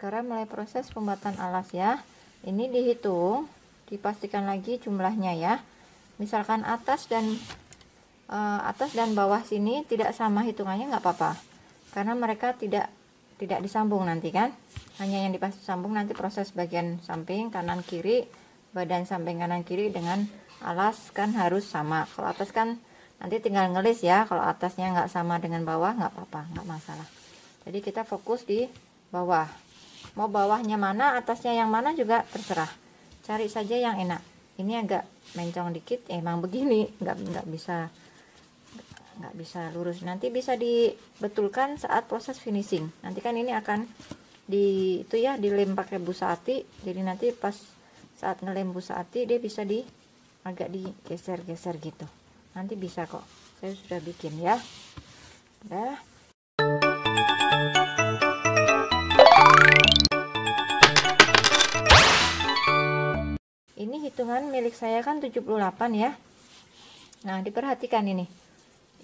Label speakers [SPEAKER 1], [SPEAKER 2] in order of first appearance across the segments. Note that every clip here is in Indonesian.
[SPEAKER 1] sekarang mulai proses pembuatan alas ya. Ini dihitung, dipastikan lagi jumlahnya ya. Misalkan atas dan bawah sini tidak sama hitungannya, nggak apa-apa, karena mereka tidak disambung nanti kan. Hanya yang dipasang nanti proses bagian samping kanan kiri, badan samping kanan kiri dengan alas kan harus sama. Kalau atas kan nanti tinggal ngelis ya. Kalau atasnya nggak sama dengan bawah nggak apa-apa, nggak masalah. Jadi kita fokus di bawah. Mau bawahnya mana, atasnya yang mana juga terserah. Cari saja yang enak. Ini agak mencong dikit, emang begini, nggak bisa lurus. Nanti bisa dibetulkan saat proses finishing. Nanti kan ini akan dilem pakai busa ati. Jadi nanti pas saat ngelem busa ati dia bisa agak digeser-geser gitu. Nanti bisa kok. Saya sudah bikin ya. Udah. Ini hitungan milik saya kan 78 ya. Nah, diperhatikan ini.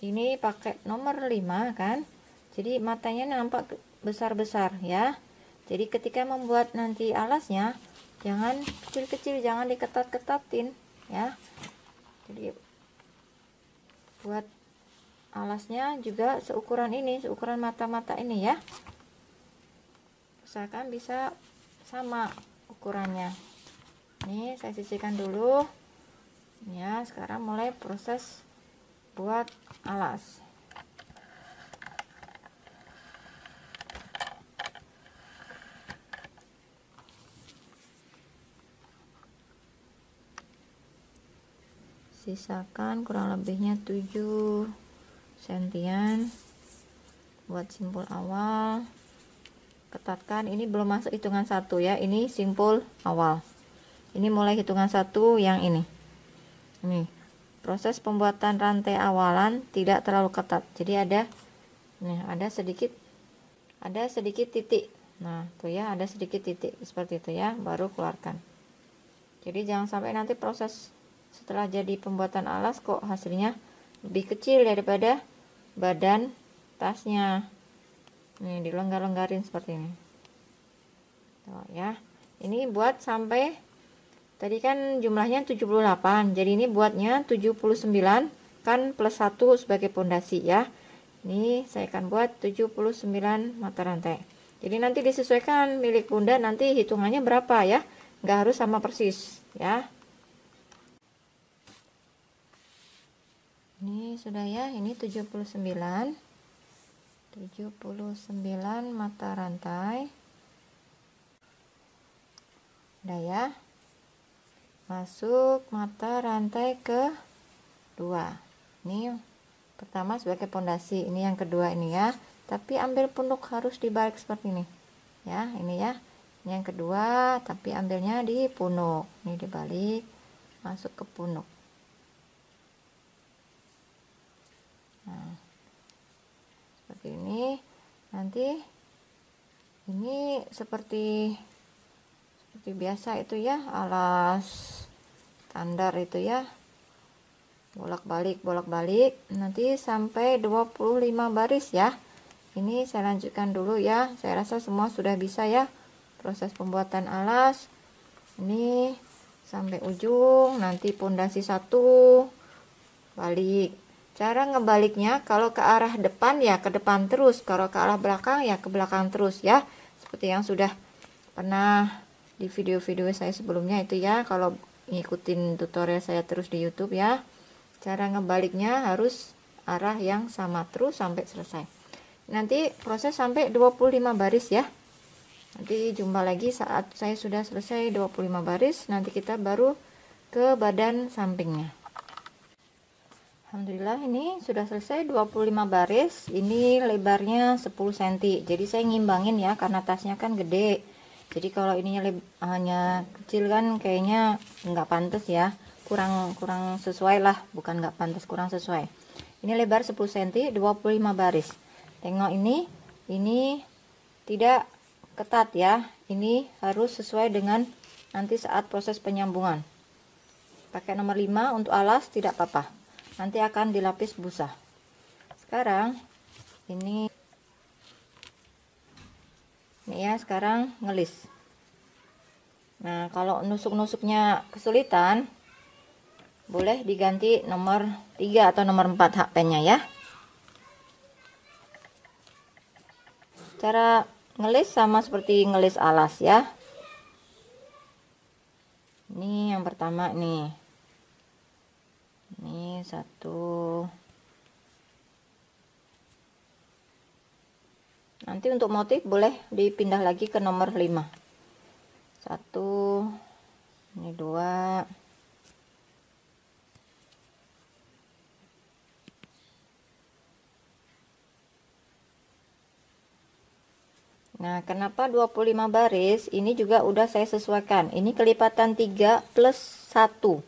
[SPEAKER 1] Ini pakai nomor 5 kan. Jadi matanya nampak besar-besar ya. Jadi ketika membuat nanti alasnya jangan kecil-kecil, jangan diketat-ketatin ya. Jadi buat alasnya juga seukuran ini, seukuran mata-mata ini ya. Usahakan bisa sama ukurannya. Ini saya sisihkan dulu ya. Sekarang mulai proses buat alas. Sisakan kurang lebihnya 7 sentian buat simpul awal. Ketatkan, ini belum masuk hitungan 1 ya, ini simpul awal. Ini mulai hitungan 1 yang ini. Ini proses pembuatan rantai awalan tidak terlalu ketat. Jadi ada sedikit titik. Nah, tuh ya, ada sedikit titik seperti itu ya, baru keluarkan. Jadi jangan sampai nanti proses setelah jadi pembuatan alas kok hasilnya lebih kecil daripada badan tasnya. Nih, dilonggar-longgarin seperti ini. Tuh ya. Ini buat sampai tadi kan jumlahnya 78, jadi ini buatnya 79 kan plus 1 sebagai pondasi ya. Ini saya akan buat 79 mata rantai. Jadi nanti disesuaikan milik bunda, nanti hitungannya berapa ya, nggak harus sama persis ya. Ini sudah ya, ini 79 mata rantai. Udah ya. Masuk mata rantai kedua. Ini pertama sebagai pondasi, ini yang kedua ini ya. Tapi ambil punuk harus dibalik seperti ini. Ya, ini ya. Ini yang kedua, tapi ambilnya di punuk. Ini dibalik, masuk ke punuk. Nah, seperti ini. Nanti ini seperti biasa itu ya, alas standar itu ya, bolak-balik nanti sampai 25 baris ya. Ini saya lanjutkan dulu ya. Saya rasa semua sudah bisa ya proses pembuatan alas. Ini sampai ujung, nanti pondasi 1 balik. Cara ngebaliknya kalau ke arah depan ya ke depan terus, kalau ke arah belakang ya ke belakang terus ya, seperti yang sudah pernah di video-video saya sebelumnya itu ya. Kalau ngikutin tutorial saya terus di YouTube ya, cara ngebaliknya harus arah yang sama terus sampai selesai. Nanti proses sampai 25 baris ya. Nanti jumpa lagi saat saya sudah selesai 25 baris. Nanti kita baru ke badan sampingnya. Alhamdulillah ini sudah selesai 25 baris. Ini lebarnya 10 cm. Jadi saya ngimbangin ya, karena tasnya kan gede. Jadi kalau ininya hanya kecil kan kayaknya nggak pantas ya, kurang sesuai lah, bukan nggak pantas, kurang sesuai. Ini lebar 10 cm 25 baris. Tengok ini tidak ketat ya, ini harus sesuai dengan nanti saat proses penyambungan. Pakai nomor 5 untuk alas tidak apa-apa, nanti akan dilapis busa. Sekarang ini Nih ya, sekarang ngelis. Nah, kalau nusuk-nusuknya kesulitan, boleh diganti nomor 3 atau nomor 4 hakpennya ya. Cara ngelis sama seperti ngelis alas ya. Ini yang pertama nih. Ini satu. Nanti untuk motif boleh dipindah lagi ke nomor 5. Satu. Ini 2. Nah, kenapa 25 baris? Ini juga udah saya sesuaikan. Ini kelipatan 3 plus 1.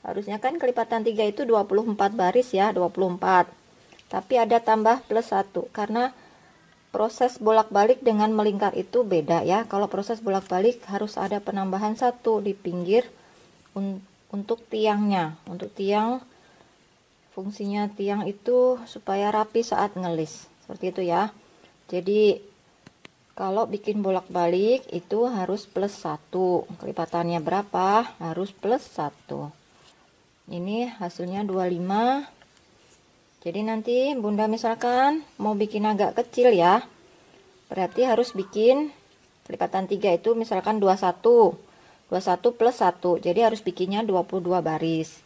[SPEAKER 1] Harusnya kan kelipatan 3 itu 24 baris ya, 24. Tapi ada tambah plus 1 karena proses bolak-balik dengan melingkar itu beda ya. Kalau proses bolak-balik harus ada penambahan 1 di pinggir untuk tiangnya. Untuk tiang, fungsinya tiang itu supaya rapi saat ngelis. Seperti itu ya. Jadi kalau bikin bolak-balik itu harus plus 1. Kelipatannya berapa? Harus plus 1. Ini hasilnya 25. Jadi nanti Bunda misalkan mau bikin agak kecil ya. Berarti harus bikin kelipatan 3 itu misalkan 21. 21 plus 1. Jadi harus bikinnya 22 baris.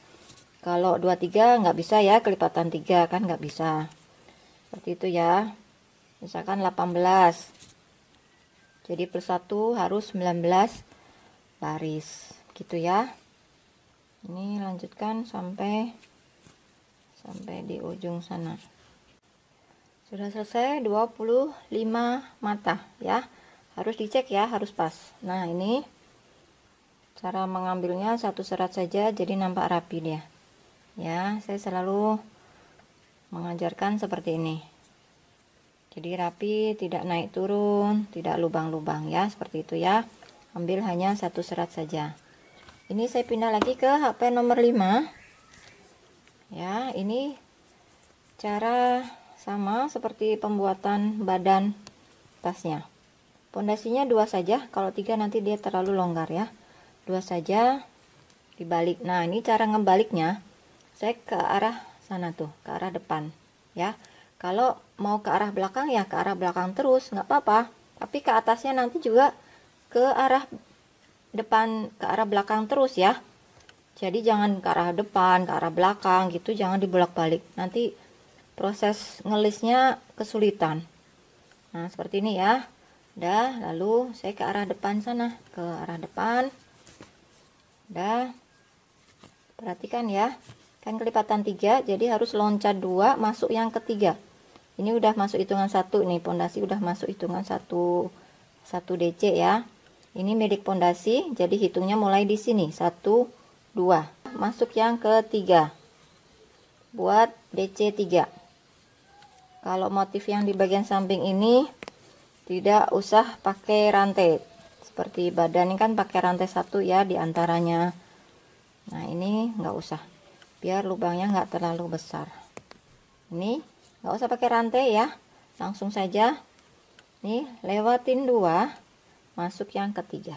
[SPEAKER 1] Kalau 23 nggak bisa ya, kelipatan 3 kan nggak bisa. Seperti itu ya. Misalkan 18. Jadi plus 1 harus 19 baris. Gitu ya. Ini lanjutkan sampai di ujung sana. Sudah selesai 25 mata ya. Harus dicek ya, harus pas. Nah, ini cara mengambilnya satu serat saja jadi nampak rapi dia. Ya, saya selalu mengajarkan seperti ini. Jadi rapi, tidak naik turun, tidak lubang-lubang ya, seperti itu ya. Ambil hanya satu serat saja. Ini saya pindah lagi ke HP nomor 5. Ya, ini cara sama seperti pembuatan badan tasnya. Pondasinya 2 saja, kalau 3 nanti dia terlalu longgar ya. 2 saja dibalik. Nah, ini cara ngebaliknya. Saya ke arah sana tuh, ke arah depan ya. Kalau mau ke arah belakang ya ke arah belakang terus, nggak apa-apa. Tapi ke atasnya nanti juga ke arah depan, ke arah belakang terus ya. Jadi jangan ke arah depan, ke arah belakang gitu, jangan dibolak-balik. Nanti proses ngelisnya kesulitan. Nah, seperti ini ya. Udah, lalu saya ke arah depan sana, ke arah depan. Udah. Perhatikan ya. Kan kelipatan 3, jadi harus loncat 2 masuk yang ketiga. Ini udah masuk hitungan 1 nih, pondasi udah masuk hitungan 1 DC ya. Ini milik pondasi, jadi hitungnya mulai di sini 1 2. Masuk yang ketiga. Buat DC 3. Kalau motif yang di bagian samping ini tidak usah pakai rantai. Seperti badan ini kan pakai rantai 1 ya di antaranya. Nah, ini nggak usah. Biar lubangnya nggak terlalu besar. Ini nggak usah pakai rantai ya, langsung saja nih lewatin 2 masuk yang ketiga.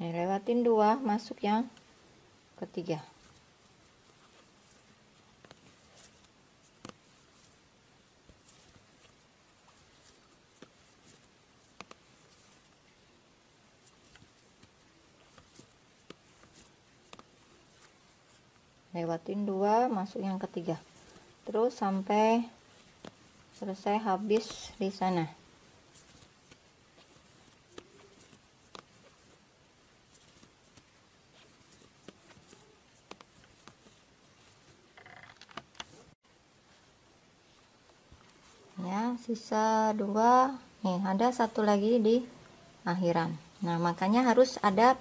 [SPEAKER 1] Nih, lewatin 2 masuk yang ketiga. Lewatin 2 masuk yang ketiga, terus sampai selesai habis di sana. Ya, sisa 2 nih, ada 1 lagi di akhiran. Nah, makanya harus ada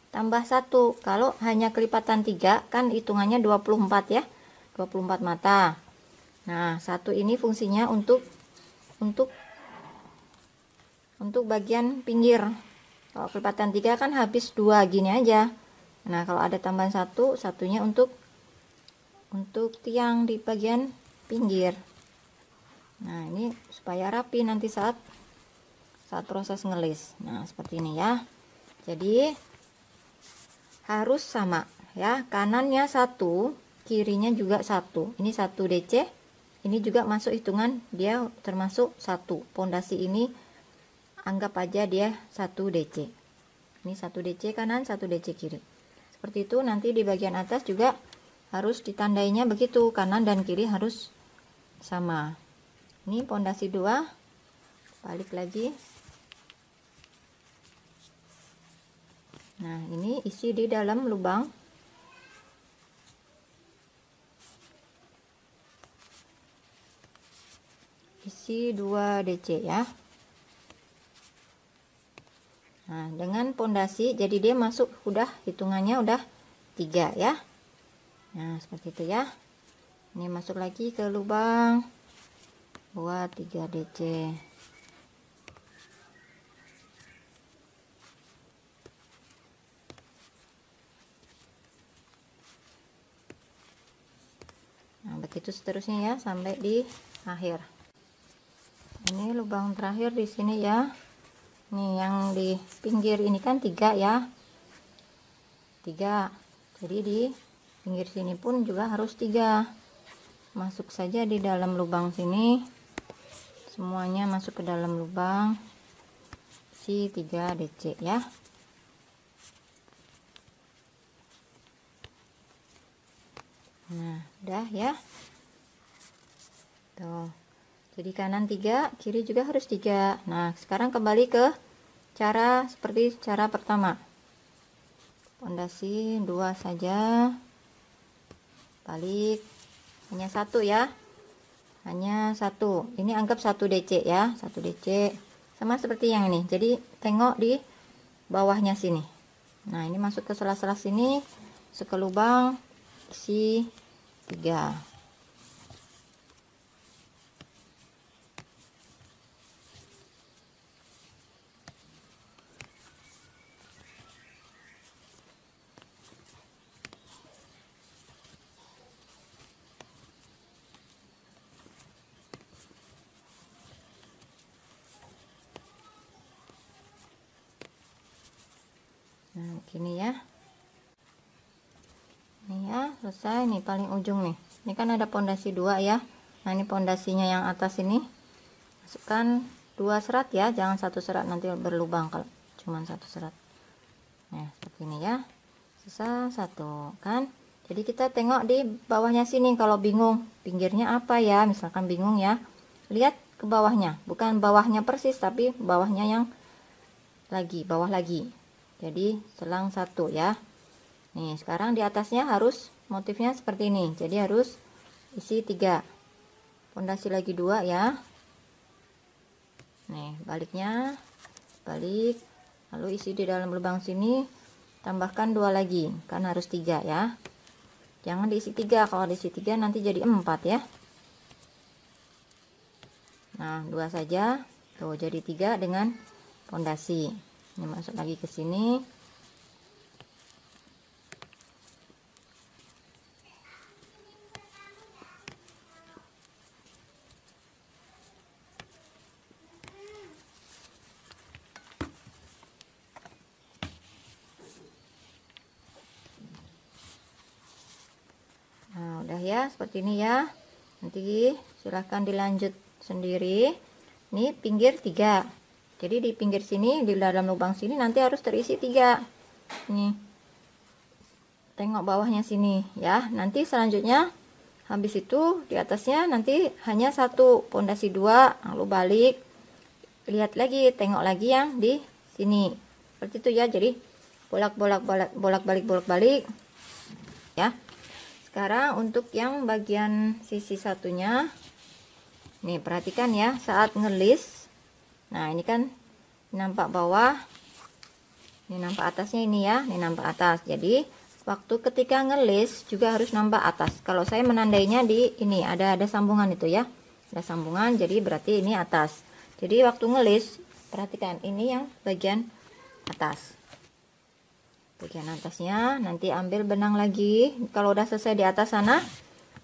[SPEAKER 1] tambah 1. Kalau hanya kelipatan 3 kan hitungannya 24 ya, 24 mata. Nah, 1 ini fungsinya untuk untuk bagian pinggir. Kalau kelipatan 3 kan habis 2 gini aja. Nah, kalau ada tambahan 1, satunya untuk tiang di bagian pinggir. Nah, ini supaya rapi nanti saat proses ngelis. Nah, seperti ini ya. Jadi harus sama ya, kanannya 1, kirinya juga 1. Ini 1 DC, ini juga masuk hitungan, dia termasuk 1. Pondasi ini anggap aja dia 1 DC. Ini 1 DC kanan, 1 DC kiri. Seperti itu. Nanti di bagian atas juga harus ditandainya begitu, kanan dan kiri harus sama. Ini pondasi 2, balik lagi. Nah, ini isi di dalam lubang. Isi 2 DC ya. Nah, dengan pondasi jadi dia masuk, udah hitungannya udah 3 ya. Nah, seperti itu ya. Ini masuk lagi ke lubang buat 3 DC. Nah, begitu seterusnya ya sampai di akhir. Ini lubang terakhir di sini ya. Nih yang di pinggir ini kan 3 ya. 3. Jadi di pinggir sini pun juga harus 3. Masuk saja di dalam lubang sini. Semuanya masuk ke dalam lubang. Isi 3 DC ya. Nah, udah ya. Tuh. Jadi kanan 3, kiri juga harus 3. Nah, sekarang kembali ke cara seperti cara pertama. Pondasi 2 saja. Balik. Hanya 1 ya. Hanya 1. Ini anggap 1 DC ya. 1 DC. Sama seperti yang ini. Jadi tengok di bawahnya sini. Nah, ini masuk ke sela-sela sini. Masuk ke lubang. Isi 3. Nah, gini ya. Ini ya, selesai nih paling ujung nih. Ini kan ada pondasi 2 ya. Nah, ini pondasinya yang atas ini. Masukkan 2 serat ya, jangan 1 serat, nanti berlubang kalau cuman 1 serat. Nah, seperti ini ya. Sisa 1 kan. Jadi kita tengok di bawahnya sini kalau bingung pinggirnya apa ya, misalkan bingung ya. Lihat ke bawahnya, bukan bawahnya persis tapi bawahnya yang bawah lagi. Jadi selang 1 ya. Nih, sekarang di atasnya harus motifnya seperti ini. Jadi harus isi 3. Pondasi lagi 2 ya. Nih, baliknya. Balik. Lalu isi di dalam lubang sini, tambahkan 2 lagi. Kan harus 3 ya. Jangan diisi 3. Kalau diisi 3 nanti jadi 4 ya. Nah, 2 saja. Tuh, jadi 3 dengan pondasi. Ini masuk lagi ke sini. Nah, udah ya, seperti ini ya. Nanti silahkan dilanjut sendiri. Ini pinggir 3. Jadi di pinggir sini, di dalam lubang sini nanti harus terisi 3. Nih. Tengok bawahnya sini ya. Nanti selanjutnya habis itu di atasnya nanti hanya 1 pondasi 2, lalu balik. Lihat lagi, tengok lagi yang di sini. Seperti itu ya. Jadi bolak-balik ya. Sekarang untuk yang bagian sisi satunya, nih perhatikan ya, saat ngelis. Nah, ini kan nampak bawah, ini nampak atasnya ini ya, ini nampak atas. Jadi waktu ketika ngelis juga harus nampak atas. Kalau saya menandainya di ini ada sambungan itu ya, ada sambungan, jadi berarti ini atas. Jadi waktu ngelis perhatikan ini yang bagian atas. Bagian atasnya nanti ambil benang lagi. Kalau udah selesai di atas sana,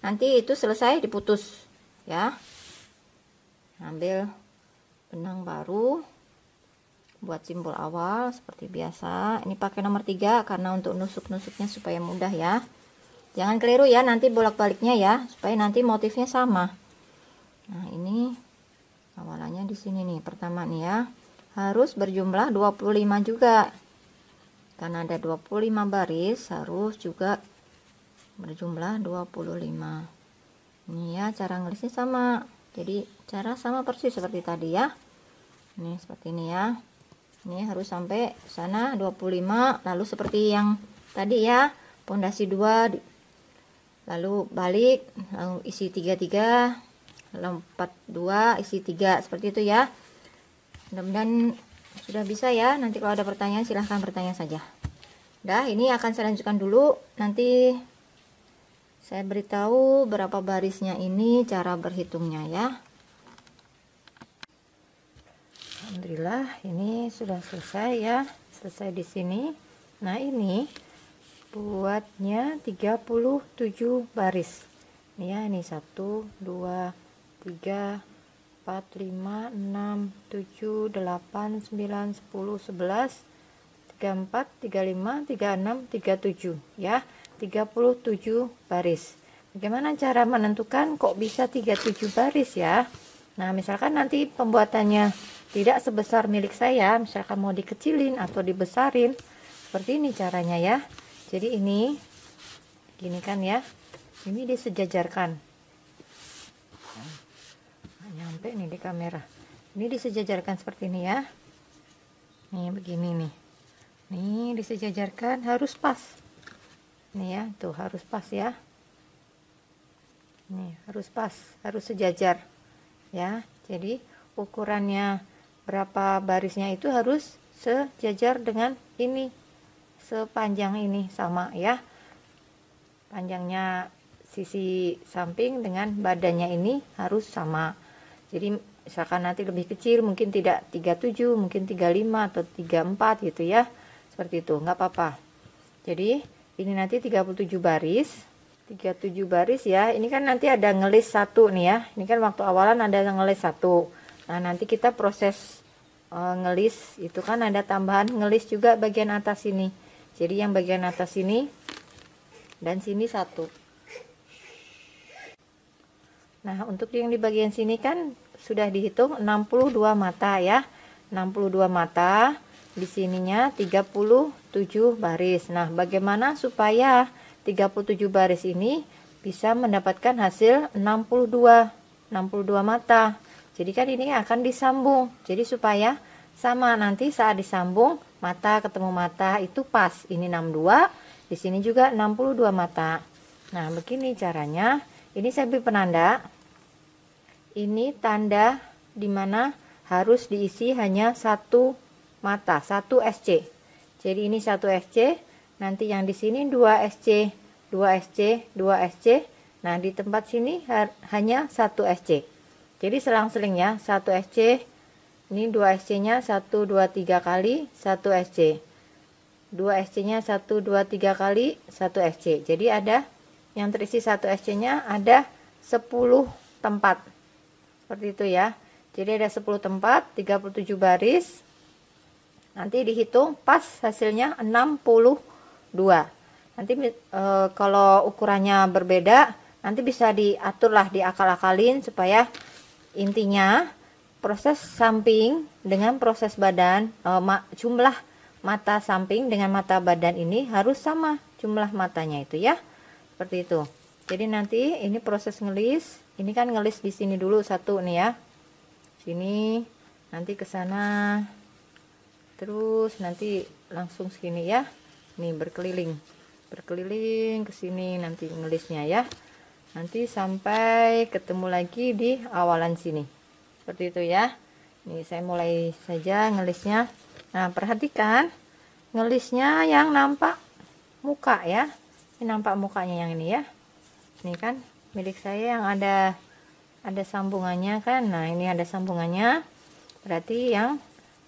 [SPEAKER 1] nanti itu selesai diputus ya. Ambil benang baru buat simbol awal seperti biasa. Ini pakai nomor 3 karena untuk nusuk-nusuknya supaya mudah ya. Jangan keliru ya, nanti bolak-baliknya ya, supaya nanti motifnya sama. Nah, ini awalannya di sini nih. Pertama nih ya, harus berjumlah 25 juga. Karena ada 25 baris, harus juga berjumlah 25. Ini ya, cara ngelisnya sama. Jadi, cara sama persis seperti tadi ya. Ini seperti ini ya. Ini harus sampai sana 25, lalu seperti yang tadi ya, pondasi 2, lalu balik, lalu isi 33, lalu 42, isi 3, seperti itu ya. Mudah-mudahan sudah bisa ya. Nanti kalau ada pertanyaan silahkan bertanya saja. Dah, ini akan saya lanjutkan dulu. Nanti saya beritahu berapa barisnya ini, cara berhitungnya ya. Alhamdulillah ini sudah selesai ya, selesai di sini. Nah, ini buatnya 37 baris. Ini ya, ini 1 2 3 4 5 6 7 8 9 10 11 34 35 36 37 ya, 37 baris. Bagaimana cara menentukan kok bisa 37 baris ya? Nah, misalkan nanti pembuatannya tidak sebesar milik saya, misalkan mau dikecilin atau dibesarin, seperti ini caranya ya. Jadi ini gini kan ya, ini disejajarkan. Nah, nyampe nih di kamera. Ini disejajarkan seperti ini ya. Nih begini nih. Nih disejajarkan, harus pas. Nih ya, tuh harus pas ya. Nih harus pas, harus sejajar ya. Jadi ukurannya berapa barisnya itu harus sejajar dengan ini, sepanjang ini sama ya, panjangnya sisi samping dengan badannya ini harus sama. Jadi misalkan nanti lebih kecil mungkin tidak 37, mungkin 35 atau 34 gitu ya, seperti itu nggak apa-apa. Jadi ini nanti 37 baris, 37 baris ya. Ini kan nanti ada ngelis satu nih ya, ini kan waktu awalan ada ngelis satu. Nah, nanti kita proses ngelis itu kan ada tambahan ngelis juga bagian atas sini. Jadi yang bagian atas sini dan sini satu. Nah, untuk yang di bagian sini kan sudah dihitung 62 mata ya. 62 mata, di sininya 37 baris. Nah, bagaimana supaya 37 baris ini bisa mendapatkan hasil 62 mata? Jadi kan ini akan disambung. Jadi supaya sama nanti saat disambung mata ketemu mata itu pas. Ini 62, di sini juga 62 mata. Nah, begini caranya. Ini saya beri penanda. Ini tanda dimana harus diisi hanya satu mata, 1 SC. Jadi ini 1 SC. Nanti yang di sini 2 SC, 2 SC, 2 SC. Nah, di tempat sini hanya 1 SC. Jadi selang-seling ya, 1 SC, ini 2 SC-nya 1, 2, 3 kali 1 SC. 2 SC-nya 1, 2, 3 kali 1 SC. Jadi ada yang terisi 1 SC-nya ada 10 tempat. Seperti itu ya. Jadi ada 10 tempat, 37 baris. Nanti dihitung pas hasilnya 62. Nanti kalau ukurannya berbeda, nanti bisa diaturlah, diakal-akalin supaya intinya proses samping dengan proses badan, jumlah mata samping dengan mata badan ini harus sama jumlah matanya itu ya, seperti itu. Jadi nanti ini proses ngelis, ini kan ngelis di sini dulu satu nih ya, sini nanti ke sana, terus nanti langsung segini ya, nih berkeliling ke sini nanti ngelisnya ya. Nanti sampai ketemu lagi di awalan sini. Seperti itu ya. Nih saya mulai saja ngelisnya. Nah, perhatikan ngelisnya yang nampak muka ya. Ini nampak mukanya yang ini ya. Ini kan milik saya yang ada sambungannya kan. Nah, ini ada sambungannya. Berarti yang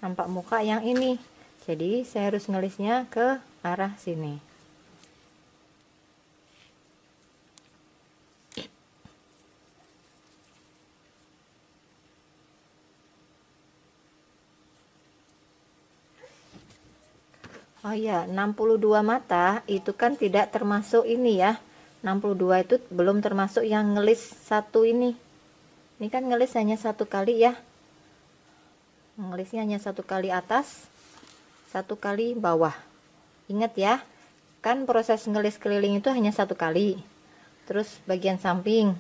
[SPEAKER 1] nampak muka yang ini. Jadi saya harus ngelisnya ke arah sini. Oh iya, 62 mata itu kan tidak termasuk ini ya. 62 itu belum termasuk yang ngelis satu ini. Ini kan ngelis hanya satu kali ya. Ngelisnya hanya satu kali atas, satu kali bawah. Ingat ya, kan proses ngelis keliling itu hanya satu kali. Terus bagian samping,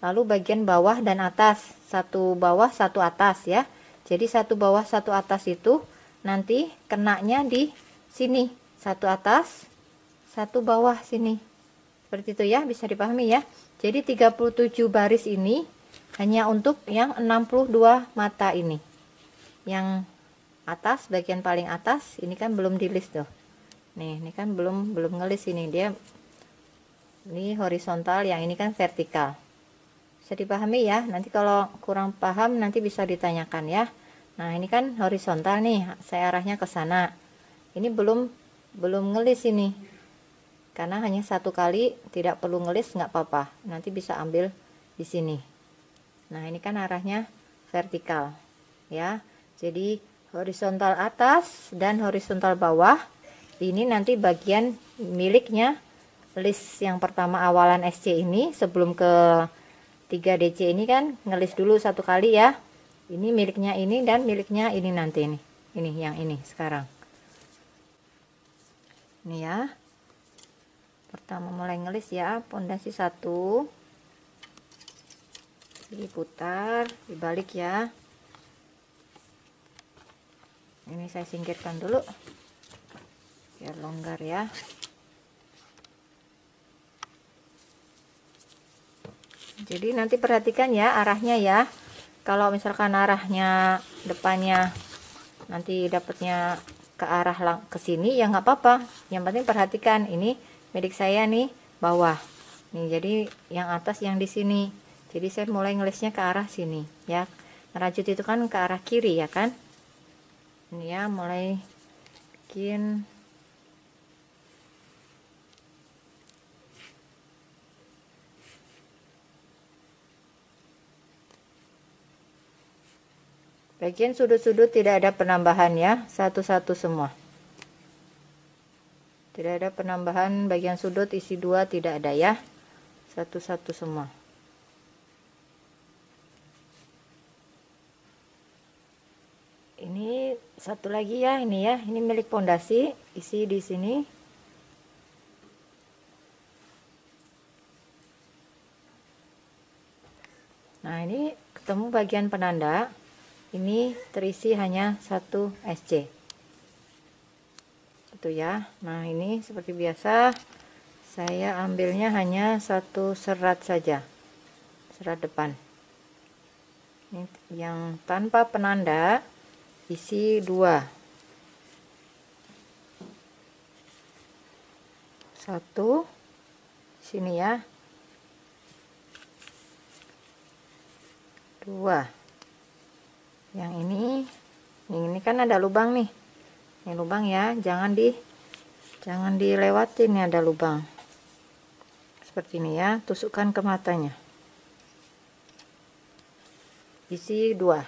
[SPEAKER 1] lalu bagian bawah dan atas. Satu bawah, satu atas ya. Jadi satu bawah, satu atas itu nanti kenanya di sini, satu atas, satu bawah sini. Seperti itu ya, bisa dipahami ya. Jadi 37 baris ini hanya untuk yang 62 mata ini. Yang atas, bagian paling atas, ini kan belum di list tuh. Nih, ini kan belum ngelis ini, dia ini horizontal, yang ini kan vertikal. Bisa dipahami ya. Nanti kalau kurang paham nanti bisa ditanyakan ya. Nah, ini kan horizontal nih, saya arahnya ke sana. Ini belum ngelis ini, karena hanya satu kali, tidak perlu ngelis, nggak apa-apa, nanti bisa ambil di sini. Nah, ini kan arahnya vertikal ya. Jadi horizontal atas dan horizontal bawah ini nanti bagian miliknya list yang pertama awalan SC ini. Sebelum ke 3DC ini kan ngelis dulu satu kali ya. Ini miliknya ini dan miliknya ini nanti ini yang ini sekarang. Ini ya, pertama mulai ngelis ya, pondasi 1 diputar, dibalik ya. Ini saya singkirkan dulu biar longgar ya. Jadi nanti perhatikan ya arahnya ya. Kalau misalkan arahnya depannya nanti dapatnya ke arah ke sini ya nggak apa-apa, yang penting perhatikan ini milik saya nih bawah nih, jadi yang atas yang di sini. Jadi saya mulai ngelisnya ke arah sini ya. Ngerajut itu kan ke arah kiri ya kan. Ini ya, mulai bikin bagian sudut-sudut tidak ada penambahan ya, satu-satu semua. Tidak ada penambahan bagian sudut isi 2, tidak ada ya, satu-satu semua. Ini satu lagi ya, ini ya, ini milik pondasi, isi di sini. Nah, ini ketemu bagian penanda. Ini terisi hanya 1 SC. Itu ya. Nah, ini seperti biasa saya ambilnya hanya 1 serat saja. Serat depan. Ini yang tanpa penanda isi 2. 1 sini ya. 2. Yang ini kan ada lubang nih. Ini lubang ya, jangan dilewatin nih, ada lubang. Seperti ini ya, tusukkan ke matanya. Isi 2.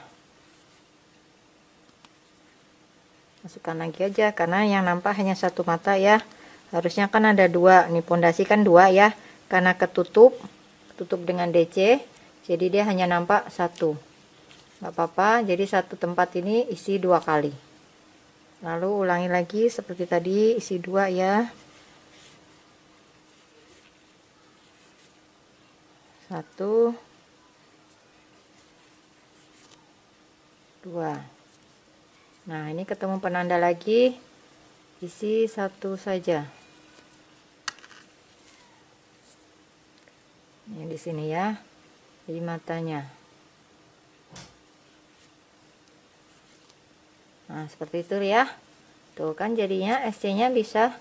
[SPEAKER 1] Masukkan lagi aja karena yang nampak hanya satu mata ya. Harusnya kan ada 2. Nih pondasi kan 2 ya. Karena tutup dengan DC, jadi dia hanya nampak 1. Nggak apa-apa, jadi satu tempat ini isi 2 kali. Lalu ulangi lagi seperti tadi, isi 2 ya. 1, 2. Nah, ini ketemu penanda lagi, isi 1 saja. Ini di sini ya, di matanya. Nah, seperti itu ya. Tuh kan jadinya SC-nya bisa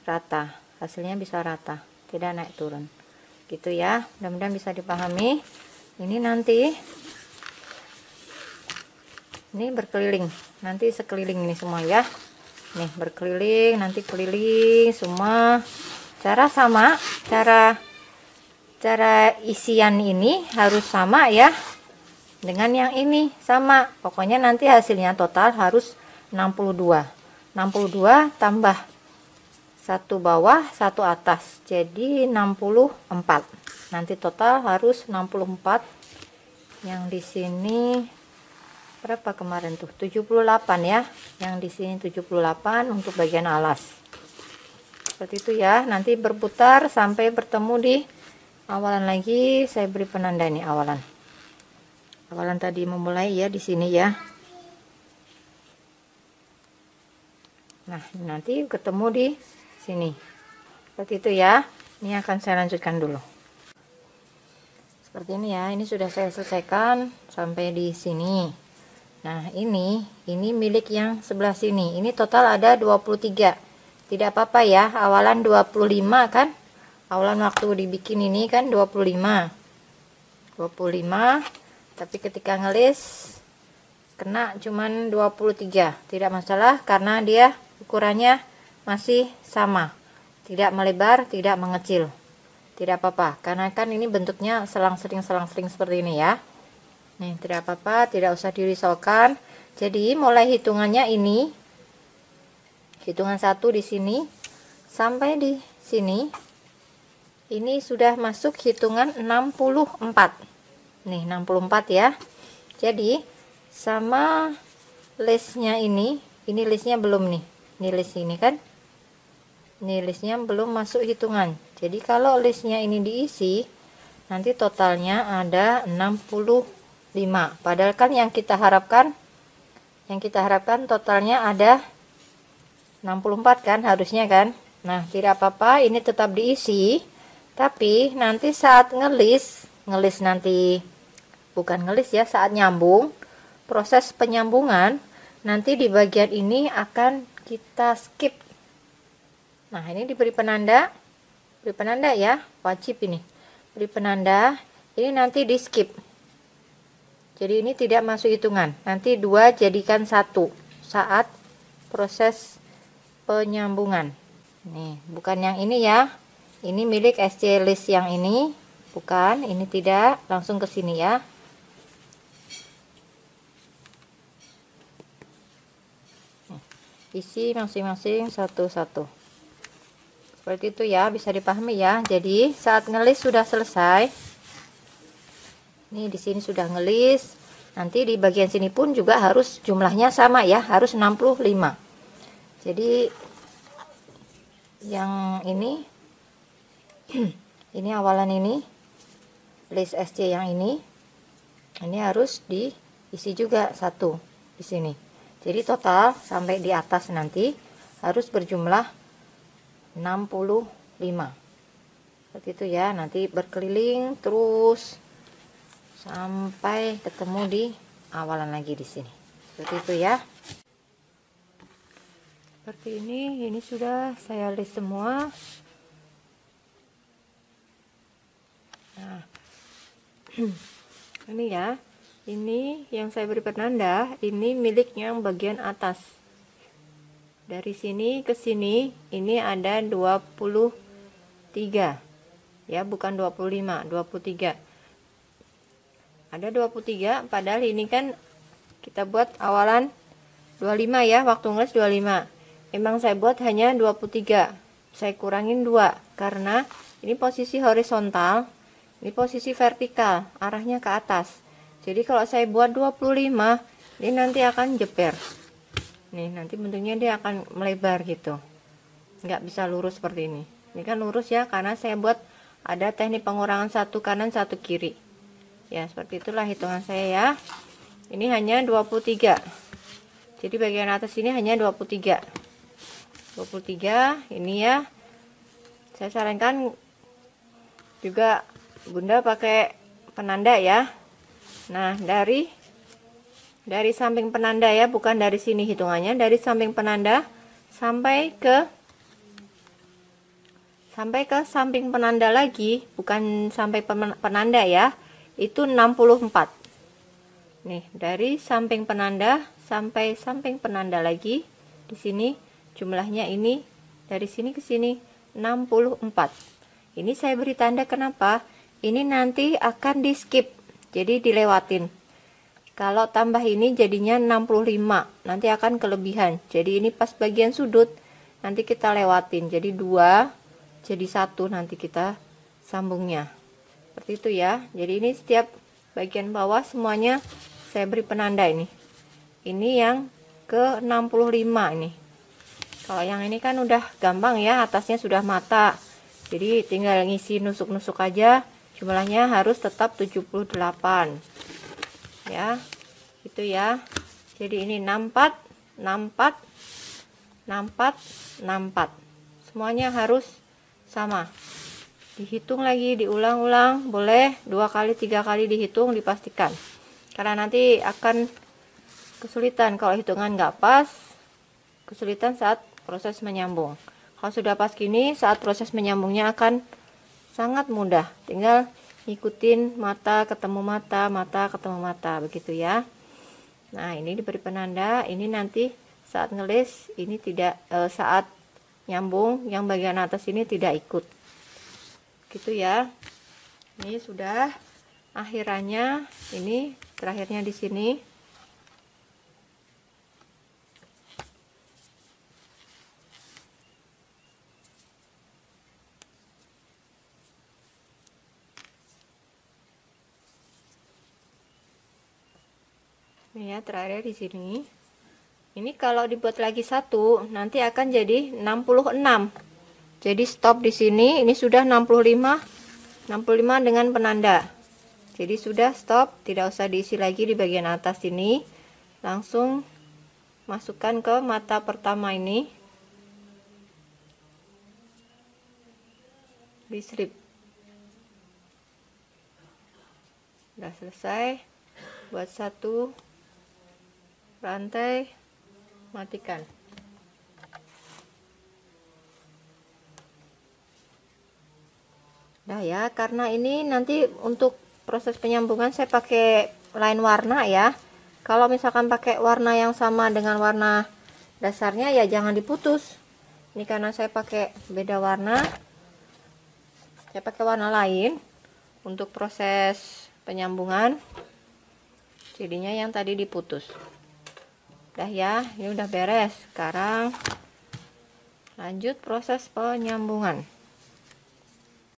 [SPEAKER 1] rata. Hasilnya bisa rata, tidak naik turun. Gitu ya. Mudah-mudahan bisa dipahami. Ini nanti Ini berkeliling, nanti sekeliling ini semua ya. Nih berkeliling, nanti keliling semua. Cara sama, cara isian ini harus sama ya dengan yang ini, sama. Pokoknya nanti hasilnya total harus 62 tambah satu bawah satu atas, jadi 64. Nanti total harus 64. Yang di sini berapa kemarin tuh, 78 ya. Yang di sini 78 untuk bagian alas. Seperti itu ya. Nanti berputar sampai bertemu di awalan lagi. Saya beri penanda nih awalan. Awalan tadi memulai ya di sini ya. Nah, nanti ketemu di sini. Seperti itu ya. Ini akan saya lanjutkan dulu. Seperti ini ya. Ini sudah saya selesaikan sampai di sini. Nah, ini milik yang sebelah sini. Ini total ada 23. Tidak apa-apa ya, awalan 25 kan? Awalan waktu dibikin ini kan 25. Tapi ketika ngelis kena cuman 23. Tidak masalah karena dia ukurannya masih sama. Tidak melebar, tidak mengecil. Tidak apa-apa, karena kan ini bentuknya selang-sering seperti ini ya. Nih, tidak apa-apa, tidak usah dirisaukan. Jadi mulai hitungannya ini, hitungan 1 di sini sampai di sini, ini sudah masuk hitungan 64. Nih 64 ya. Jadi sama listnya ini listnya belum nih. Ini list ini kan, ini listnya belum masuk hitungan. Jadi kalau listnya ini diisi, nanti totalnya ada 65. Padahal kan yang kita harapkan totalnya ada 64 kan harusnya kan. Nah, tidak apa-apa, ini tetap diisi. Tapi nanti saat ngelis nanti, bukan ngelis ya, saat nyambung, proses penyambungan nanti di bagian ini akan kita skip. Nah, ini diberi penanda ya, wajib ini beri penanda. Ini nanti di skip. Jadi ini tidak masuk hitungan. Nanti 2 jadikan 1 saat proses penyambungan. Nih, bukan yang ini ya. Ini milik SC list yang ini. Bukan, ini tidak. Langsung ke sini ya. Isi masing-masing satu-satu. Seperti itu ya, bisa dipahami ya. Jadi saat ngelis sudah selesai. Ini di sini sudah ngelis. Nanti di bagian sini pun juga harus jumlahnya sama ya, harus 65. Jadi yang ini ini awalan ini, list SC yang ini harus diisi juga 1 di sini. Jadi total sampai di atas nanti harus berjumlah 65. Seperti itu ya, nanti berkeliling terus sampai ketemu di awalan lagi di sini. Seperti itu ya. Seperti ini sudah saya list semua. Nah, ini ya. Ini yang saya beri penanda, ini milik yang bagian atas. Dari sini ke sini ini ada 23. Ya, bukan 25, 23. Ada 23, padahal ini kan kita buat awalan 25 ya, waktu ngeles 25. Emang saya buat hanya 23. Saya kurangin 2 karena ini posisi horizontal, ini posisi vertikal, arahnya ke atas. Jadi kalau saya buat 25, ini nanti akan jeper. Nih, nanti bentuknya dia akan melebar gitu. Nggak bisa lurus seperti ini. Ini kan lurus ya, karena saya buat ada teknik pengurangan 1 kanan 1 kiri. Ya, seperti itulah hitungan saya ya. Ini hanya 23. Jadi bagian atas ini hanya 23. 23 ini ya. Saya sarankan juga Bunda pakai penanda ya. Nah, dari samping penanda ya, bukan dari sini hitungannya, dari samping penanda sampai ke samping penanda lagi, bukan sampai penanda ya. Itu 64. Nih, dari samping penanda sampai samping penanda lagi di sini jumlahnya ini dari sini ke sini 64. Ini saya beri tanda kenapa? Ini nanti akan di skip. Jadi dilewatin. Kalau tambah ini jadinya 65. Nanti akan kelebihan. Jadi ini pas bagian sudut nanti kita lewatin. Jadi 2 jadi 1 nanti kita sambungnya. Seperti itu ya. Jadi ini setiap bagian bawah semuanya saya beri penanda ini. Ini yang ke 65 ini. Kalau yang ini kan udah gampang ya, atasnya sudah mata. Jadi tinggal ngisi nusuk-nusuk aja. Jumlahnya harus tetap 78. Ya. Itu ya. Jadi ini 64, 64, 64, 64. Semuanya harus sama. Dihitung lagi, diulang-ulang, boleh 2 kali 3 kali dihitung, dipastikan. Karena nanti akan kesulitan kalau hitungan nggak pas, kesulitan saat proses menyambung. Kalau sudah pas gini, saat proses menyambungnya akan sangat mudah. Tinggal ikutin mata ketemu mata, mata ketemu mata, begitu ya. Nah, ini diberi penanda, ini nanti saat ngelis ini tidak saat nyambung yang bagian atas ini tidak ikut. Gitu ya. Ini sudah akhirannya, ini terakhirnya di sini. Ini ya, terakhir di sini. Ini kalau dibuat lagi satu, nanti akan jadi 66. Jadi stop di sini, ini sudah 65. 65 dengan penanda. Jadi sudah stop, tidak usah diisi lagi di bagian atas ini. Langsung masukkan ke mata pertama ini. Di slip. Sudah selesai. Buat satu rantai, matikan. Nah ya, karena ini nanti untuk proses penyambungan saya pakai lain warna ya. Kalau misalkan pakai warna yang sama dengan warna dasarnya ya jangan diputus. Ini karena saya pakai beda warna, saya pakai warna lain untuk proses penyambungan, jadinya yang tadi diputus. Udah ya, ini udah beres. Sekarang lanjut proses penyambungan.